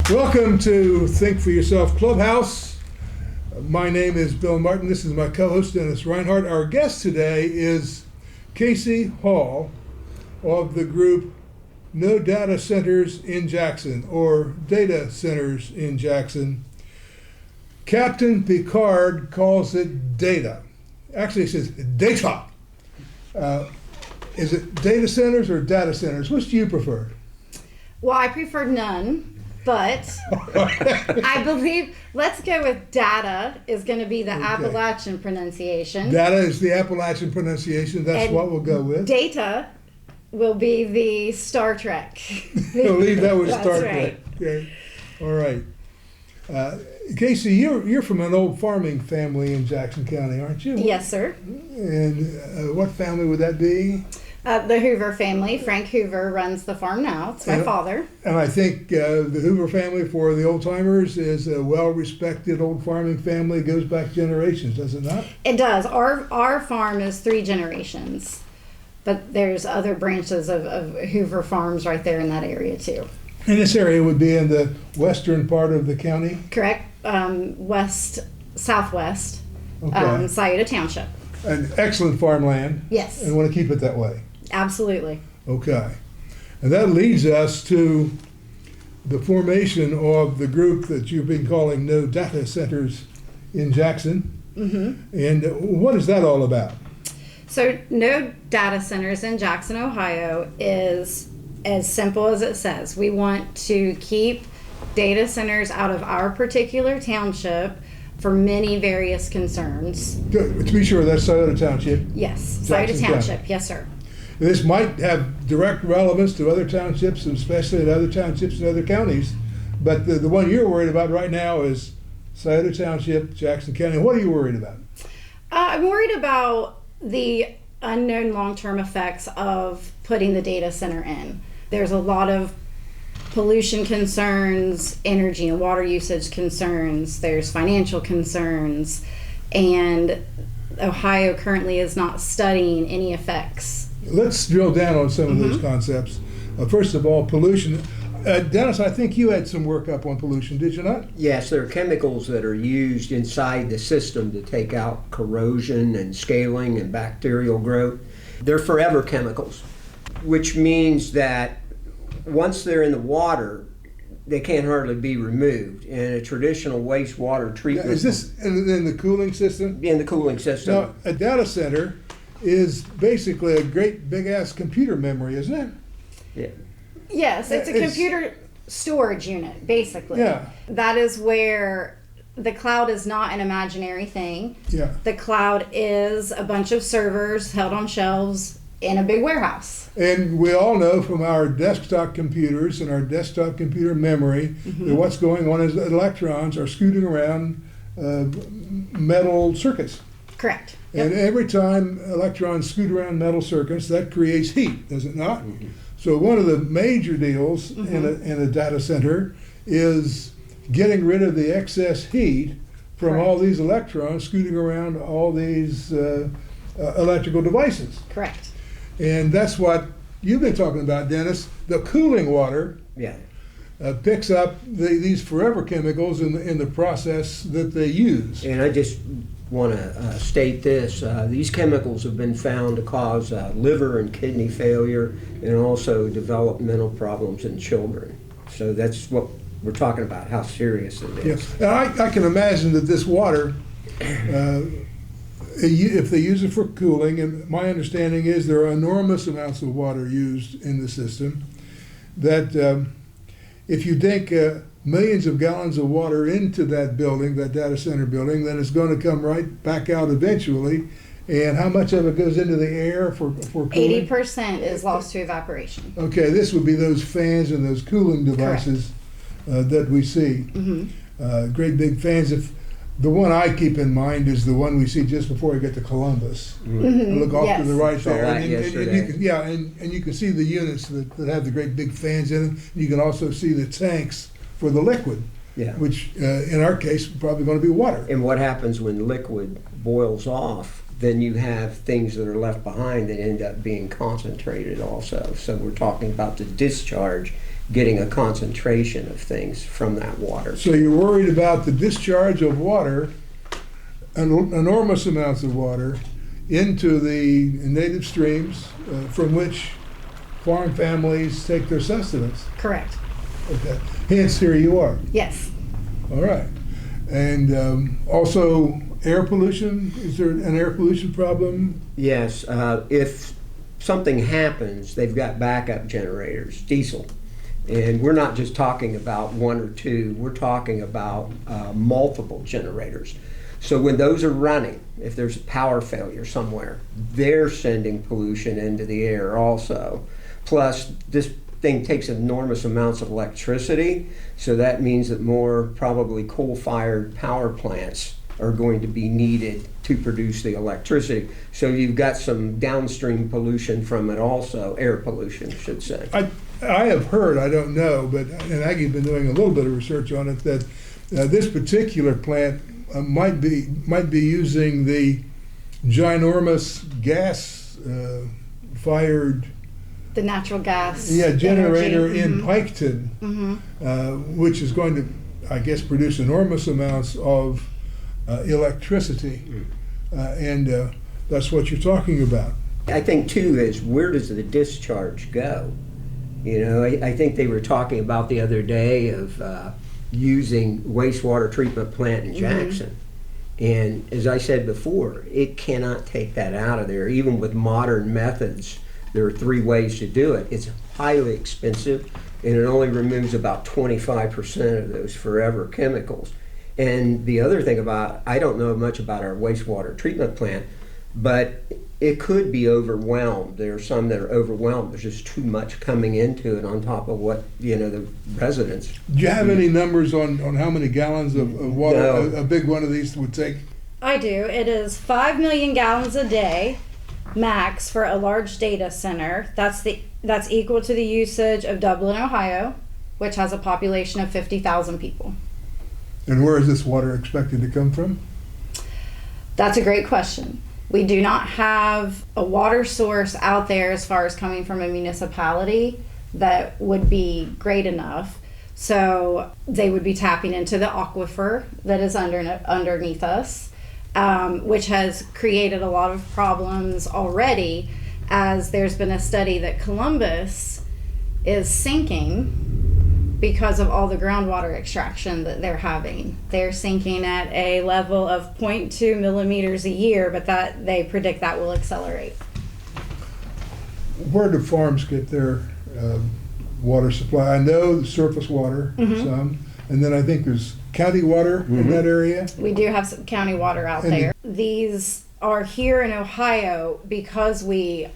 Welcome to Think for Yourself Clubhouse. My name is Bill Martin. This is my co-host, Dennis Reinhart. Our guest today is Kasey Hall of the group No Data Centers in Jackson, or Data Centers in Jackson. Captain Picard calls it data. Actually, it says data. Is it data centers or data centers? Which do you prefer? Well, I prefer none. But I believe, let's go with data is going to be the Appalachian pronunciation. Data is the Appalachian pronunciation. That's and what we'll go with. Data will be the Star Trek. We'll leave that with Star Trek. Okay. All right. Kasey, you're from an old farming family in Jackson County, aren't you? Yes, sir. And what family would that be? The Hoover family. Frank Hoover runs the farm now. It's my father. And I think the Hoover family, for the old timers, is a well-respected old farming family. It goes back generations, does it not? It does. Our farm is 3 generations, but there's other branches of Hoover farms right there in that area too. And this area would be in the western part of the county? Correct. Southwest, Scioto Township. An excellent farmland. Yes. And want to keep it that way. Absolutely. Okay. And that leads us to the formation of the group that you've been calling No Data Centers in Jackson. Mm-hmm. And what is that all about? So No Data Centers in Jackson, Ohio is as simple as it says. We want to keep data centers out of our particular township for many various concerns. To be sure, that's Scioto Township. Yes, Scioto Township. County. Yes, sir. This might have direct relevance to other townships, and especially in other townships in other counties. But the one you're worried about right now is Scioto Township, Jackson County. What are you worried about? I'm worried about the unknown long-term effects of putting the data center in. There's a lot of pollution concerns, energy and water usage concerns, there's financial concerns, and Ohio currently is not studying any effects. Let's drill down on some of those concepts. First of all, pollution. Dennis, I think you had some work up on pollution, did you not? Yes, there are chemicals that are used inside the system to take out corrosion and scaling and bacterial growth. They're forever chemicals, which means that once they're in the water, they can't hardly be removed. In a traditional wastewater treatment. Is this in the cooling system? In the cooling system. Now, a data center is basically a great big-ass computer memory, isn't it? Yeah. Yes, it's a computer storage unit, basically. Yeah. That is where the cloud is not an imaginary thing. Yeah. The cloud is a bunch of servers held on shelves in a big warehouse. And we all know from our desktop computers and our desktop computer memory that what's going on is that electrons are scooting around metal circuits. Correct. And every time electrons scoot around metal circuits, that creates heat, does it not? Mm-hmm. So one of the major deals in a data center is getting rid of the excess heat from all these electrons scooting around all these electrical devices. Correct. And that's what you've been talking about, Dennis. The cooling water picks up these forever chemicals in the process that they use. And I just want to state this. These chemicals have been found to cause liver and kidney failure and also developmental problems in children. So that's what we're talking about, how serious it is. Yeah. And I can imagine that this water, if they use it for cooling, and my understanding is there are enormous amounts of water used in the system, that if you dink millions of gallons of water into that building, that data center building, then it's going to come right back out eventually. And how much of it goes into the air for cooling? 80% is lost to evaporation. Okay, this would be those fans and those cooling devices that we see. Great big fans. If the one I keep in mind is the one we see just before we get to Columbus. Look off to the right there. And you can see the units that have the great big fans in them. You can also see the tanks for the liquid, which in our case probably going to be water. And what happens when liquid boils off, then you have things that are left behind that end up being concentrated also. So we're talking about the discharge getting a concentration of things from that water. So you're worried about the discharge of water, enormous amounts of water, into the native streams from which farm families take their sustenance. Correct. Okay. Hence, here you are. Yes. All right. And also air pollution. Is there an air pollution problem? Yes, if something happens, they've got backup generators, diesel. And we're not just talking about one or two, we're talking about multiple generators. So when those are running, if there's a power failure somewhere, they're sending pollution into the air also. Plus, this thing takes enormous amounts of electricity, so that means that more probably coal-fired power plants are going to be needed to produce the electricity. So you've got some downstream pollution from it also, air pollution, I should say. I have heard, I don't know, but and Aggie's been doing a little bit of research on it, that this particular plant might be using the ginormous gas fired The natural gas. generator energy. in Piketon, which is going to, I guess, produce enormous amounts of electricity, and that's what you're talking about. I think too is, where does the discharge go? You know, I think they were talking about the other day of using wastewater treatment plant in Jackson. And as I said before, it cannot take that out of there. Even with modern methods, there are 3 ways to do it. It's highly expensive, and it only removes about 25% of those forever chemicals. And the other thing about, I don't know much about our wastewater treatment plant, but it could be overwhelmed. There are some that are overwhelmed. There's just too much coming into it on top of what, the residents. Do you have any numbers on how many gallons of water No. a big one of these would take? I do. It is 5 million gallons a day max for a large data center. That's equal to the usage of Dublin, Ohio, which has a population of 50,000 people. And where is this water expected to come from? That's a great question. We do not have a water source out there as far as coming from a municipality that would be great enough. So they would be tapping into the aquifer that is underneath us, which has created a lot of problems already, as there's been a study that Columbus is sinking because of all the groundwater extraction that they're having. They're sinking at a level of 0.2 millimeters a year, but that they predict that will accelerate. Where do farms get their water supply? I know the surface water, some, and then I think there's county water in that area. We do have some county water out there. These are here in Ohio because we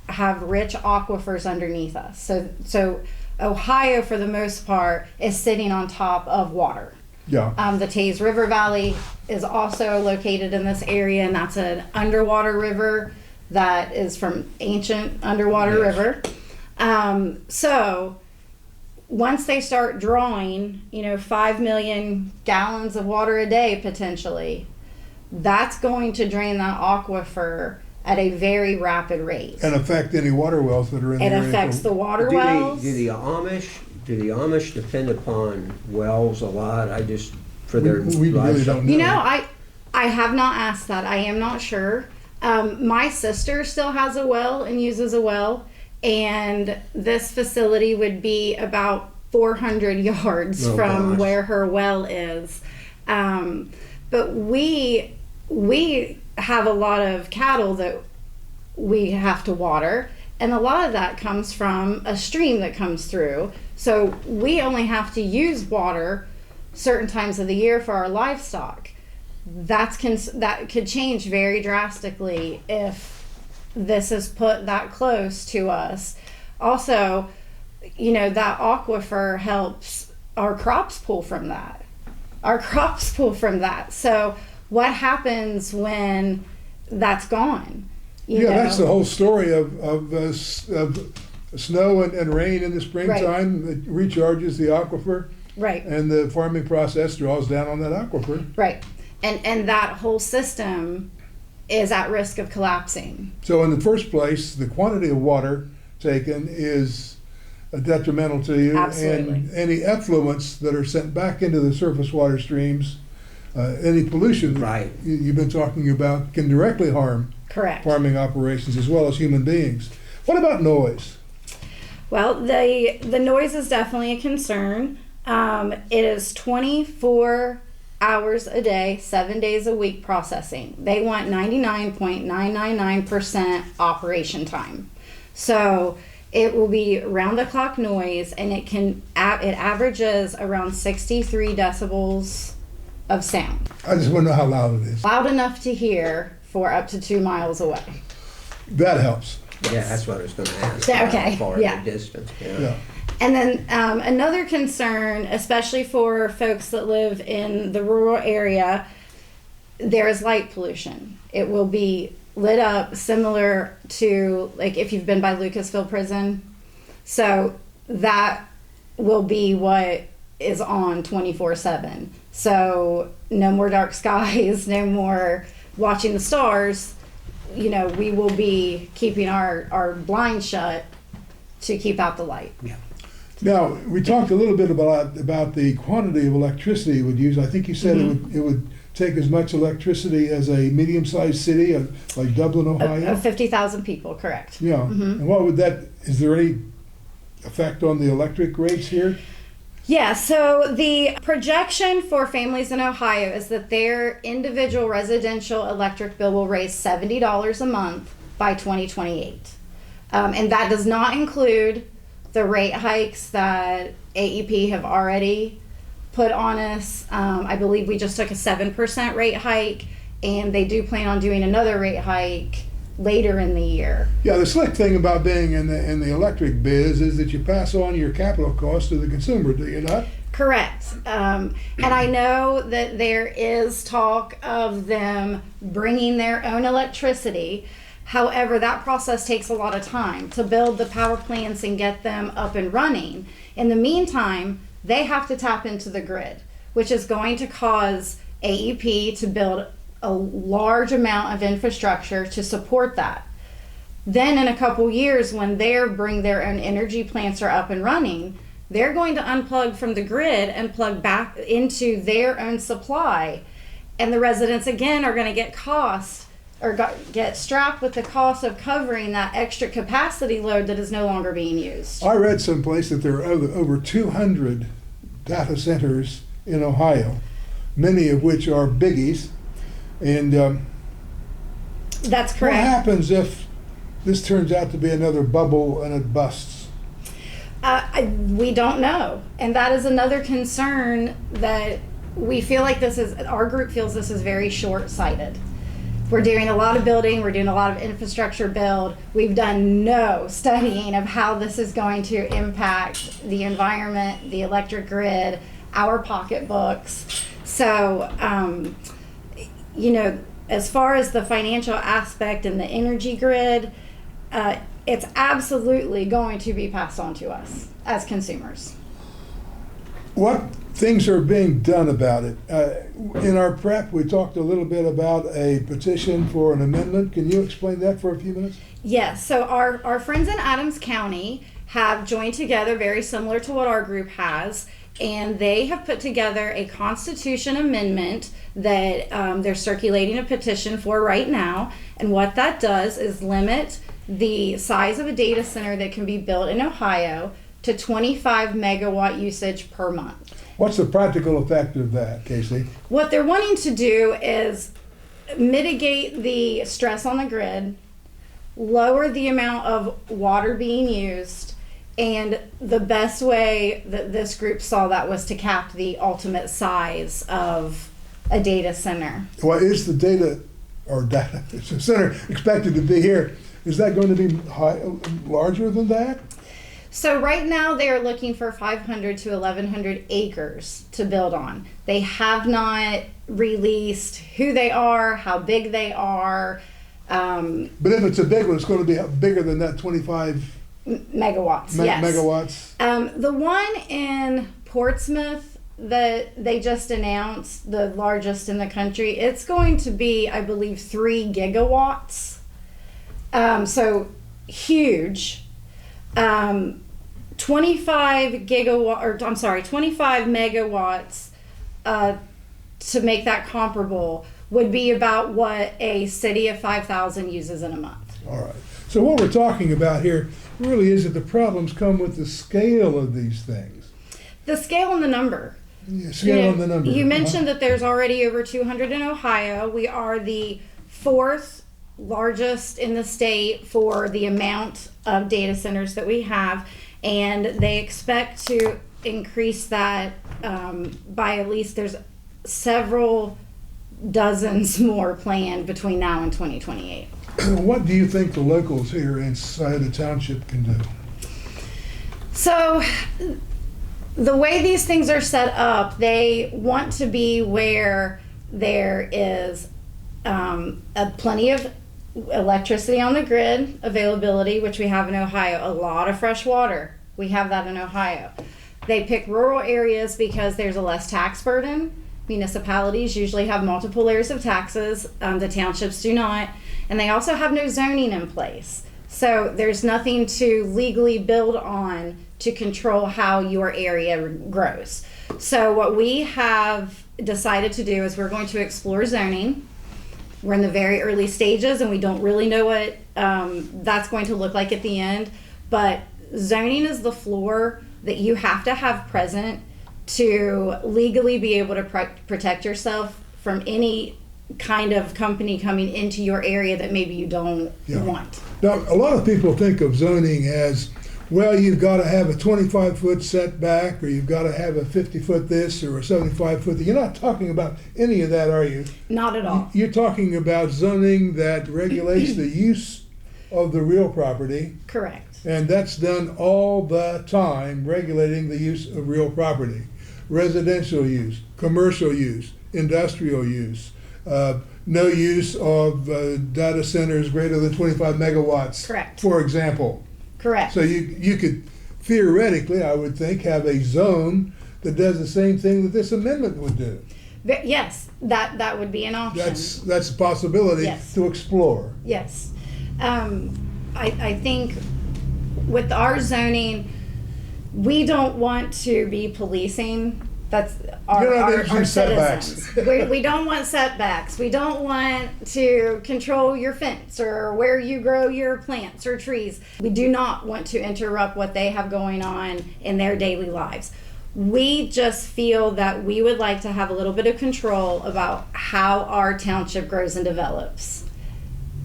have rich aquifers underneath us. So Ohio, for the most part, is sitting on top of water. Yeah. The Taze River Valley is also located in this area, and that's an underwater river that is from ancient underwater river. So once they start drawing, 5 million gallons of water a day potentially, that's going to drain that aquifer at a very rapid rate. And affect any water wells that are in the area. It affects the water Do wells. the Amish depend upon wells a lot? For their we really livestock? don't know. I have not asked that. I am not sure. My sister still has a well and uses a well, and this facility would be about 400 yards from where her well is. But we have a lot of cattle that we have to water, and a lot of that comes from a stream that comes through. So we only have to use water certain times of the year for our livestock. That could change very drastically if this is put that close to us. Also, that aquifer helps our crops pull from that. So what happens when that's gone? That's the whole story of snow and rain in the springtime. Right. It recharges the aquifer. Right. And the farming process draws down on that aquifer. Right. And that whole system is at risk of collapsing. So in the first place, the quantity of water taken is detrimental to you. Absolutely. And any effluents that are sent back into the surface water streams, any pollution that Right. you've been talking about can directly harm Correct. farming operations as well as human beings. What about noise? Well, the noise is definitely a concern. It is 24 hours a day, 7 days a week processing. They want 99.999% operation time. So it will be round the clock noise, and it averages around 63 decibels of sound. I just want to know how loud it is. Loud enough to hear for up to 2 miles away. That helps. Yeah, that's what I was going to ask. Okay, How far yeah. the distance. Yeah. And then another concern, especially for folks that live in the rural area, there is light pollution. It will be lit up similar to, like, if you've been by Lucasville Prison. So that will be what is on 24/7. So no more dark skies, no more watching the stars. You know, we will be keeping our blinds shut to keep out the light. Yeah. Now, we talked a little bit about the quantity of electricity it would use. I think you said it would take as much electricity as a medium-sized city like Dublin, Ohio. Of 50,000 people, correct. Yeah. And what would that, is there any effect on the electric rates here? Yeah, so the projection for families in Ohio is that their individual residential electric bill will raise $70 a month by 2028. And that does not include the rate hikes that AEP have already put on us. I believe we just took a 7% rate hike, and they do plan on doing another rate hike later in the year. Yeah, the slick thing about being in the electric biz is that you pass on your capital costs to the consumer, do you not? Correct. And I know that there is talk of them bringing their own electricity. However, that process takes a lot of time to build the power plants and get them up and running. In the meantime, they have to tap into the grid, which is going to cause AEP to build a large amount of infrastructure to support that. Then in a couple years, when they bring their own energy plants are up and running, they're going to unplug from the grid and plug back into their own supply. And the residents, again, are going to get get strapped with the cost of covering that extra capacity load that is no longer being used. I read someplace that there are over 200 data centers in Ohio, many of which are biggies. And That's what correct. happens if this turns out to be another bubble and it busts? We don't know. And that is another concern that we feel like our group feels this is very short-sighted. We're doing a lot of building, we're doing a lot of infrastructure build. We've done no studying of how this is going to impact the environment, the electric grid, our pocketbooks. So, you know, as far as the financial aspect and the energy grid, it's absolutely going to be passed on to us as consumers. What things are being done about it? In our prep, we talked a little bit about a petition for an amendment. Can you explain that for a few minutes? Yes, so our friends in Adams County have joined together, very similar to what our group has, and they have put together a constitution amendment that they're circulating a petition for right now. And what that does is limit the size of a data center that can be built in Ohio to 25 megawatt usage per month. What's the practical effect of that, Kasey? What they're wanting to do is mitigate the stress on the grid, lower the amount of water being used, and the best way that this group saw that was to cap the ultimate size of a data center. Well, is the data center expected to be here? Is that going to be larger than that? So right now they are looking for 500 to 1,100 acres to build on. They have not released who they are, how big they are. But if it's a big one, it's going to be bigger than that 25 megawatts. Yes. Megawatts. The one in Portsmouth that they just announced, the largest in the country, it's going to be, I believe, 3 gigawatts. So huge. 25 gigawatt, or I'm sorry, 25 megawatts, to make that comparable, would be about what a city of 5,000 uses in a month. All right. So what we're talking about here really is that the problems come with the scale of these things. The scale and the number. Yeah, scale and the number. You mentioned that there's already over 200 in Ohio. We are the fourth largest in the state for the amount of data centers that we have, and they expect to increase that by at least, there's several dozens more planned between now and 2028. What do you think the locals here in Scioto Township can do? So the way these things are set up, they want to be where there is plenty of electricity on the grid availability, which we have in Ohio. A lot of fresh water, we have that in Ohio. They pick rural areas because there's a less tax burden. Municipalities usually have multiple layers of taxes. The townships do not. And they also have no zoning in place. So there's nothing to legally build on to control how your area grows. So what we have decided to do is we're going to explore zoning. We're in the very early stages and we don't really know what that's going to look like at the end. But zoning is the floor that you have to have present to legally be able to protect yourself from any kind of company coming into your area that maybe you don't want. Now, a lot of people think of zoning as, well, you've got to have a 25-foot setback, or you've got to have a 50-foot this or a 75-foot. You're not talking about any of that, are you? Not at all. You're talking about zoning that regulates the use of the real property. Correct. And that's done all the time, regulating the use of real property. Residential use, commercial use, industrial use, no use of data centers greater than 25 megawatts, correct, for example. Correct. So you could theoretically, I would think, have a zone that does the same thing that this amendment would do. Yes, that would be an option. That's a possibility to explore. Yes. I think with our zoning, we don't want to be policing. That's our citizens. We don't want setbacks. We don't want to control your fence or where you grow your plants or trees. We do not want to interrupt what they have going on in their daily lives. We just feel that we would like to have a little bit of control about how our township grows and develops.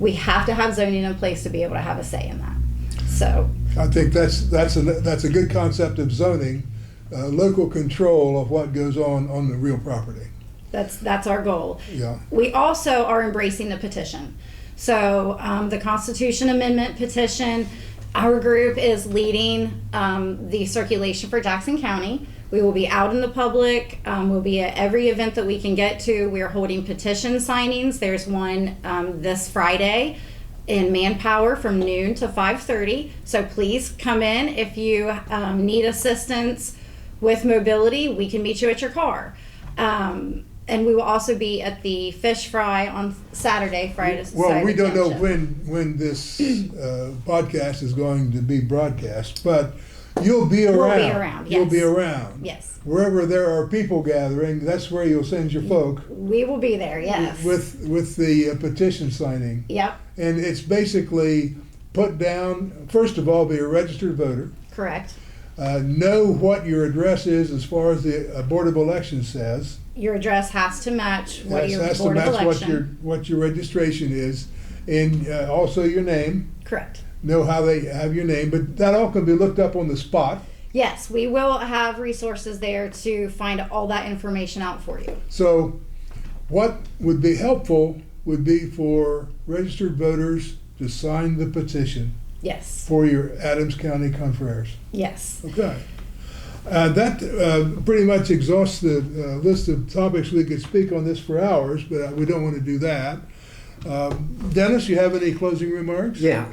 We have to have zoning in place to be able to have a say in that. So I think that's a good concept of zoning. Local control of what goes on the real property. That's our goal. Yeah. We also are embracing the petition. So the Constitution Amendment petition, our group is leading the circulation for Jackson County. We will be out in the public. We'll be at every event that we can get to. We are holding petition signings. There's one this Friday in Manpower from noon to 5:30. So please come in if you need assistance with mobility. We can meet you at your car. And we will also be at the fish fry on Saturday. Well, we don't know when this podcast is going to be broadcast, but you'll be around. We'll be around, yes. You'll be around. Yes. Wherever there are people gathering, that's where you'll send your folk. We will be there, yes. With the petition signing. Yep. And it's basically put down, first of all, be a registered voter. Correct. Know what your address is as far as the Board of Elections says. Your address has to match what your has Board to of match Election. what your registration is, and also your name. Correct. Know how they have your name, but that all can be looked up on the spot. Yes, we will have resources there to find all that information out for you. So what would be helpful would be for registered voters to sign the petition. Yes. For your Adams County confreres. Yes. Okay. That pretty much exhausts the list of topics we could speak on this for hours, but we don't want to do that. Dennis, you have any closing remarks? Yeah.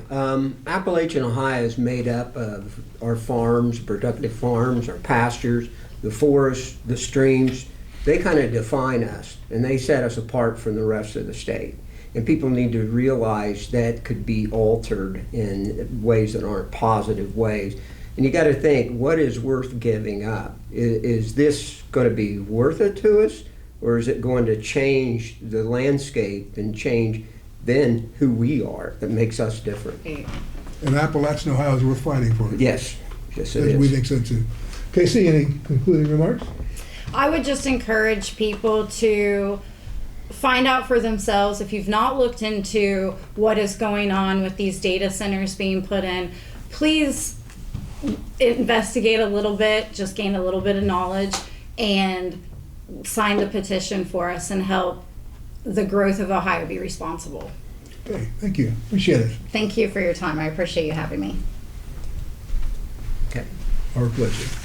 Appalachian Ohio is made up of our farms, productive farms, our pastures, the forests, the streams. They kind of define us, and they set us apart from the rest of the state. And people need to realize that could be altered in ways that aren't positive ways. And you got to think, what is worth giving up? Is this going to be worth it to us, or is it going to change the landscape and change then who we are that makes us different? And Appalachian Ohio is worth fighting for. Yes, yes it is. We think so too. Kasey, any concluding remarks? I would just encourage people to find out for themselves, if you've not looked into what is going on with these data centers being put in, please investigate a little bit, just gain a little bit of knowledge, and sign the petition for us and help the growth of Ohio be responsible. Okay, thank you. Appreciate it. Thank you for your time. I appreciate you having me. Okay. Our pleasure.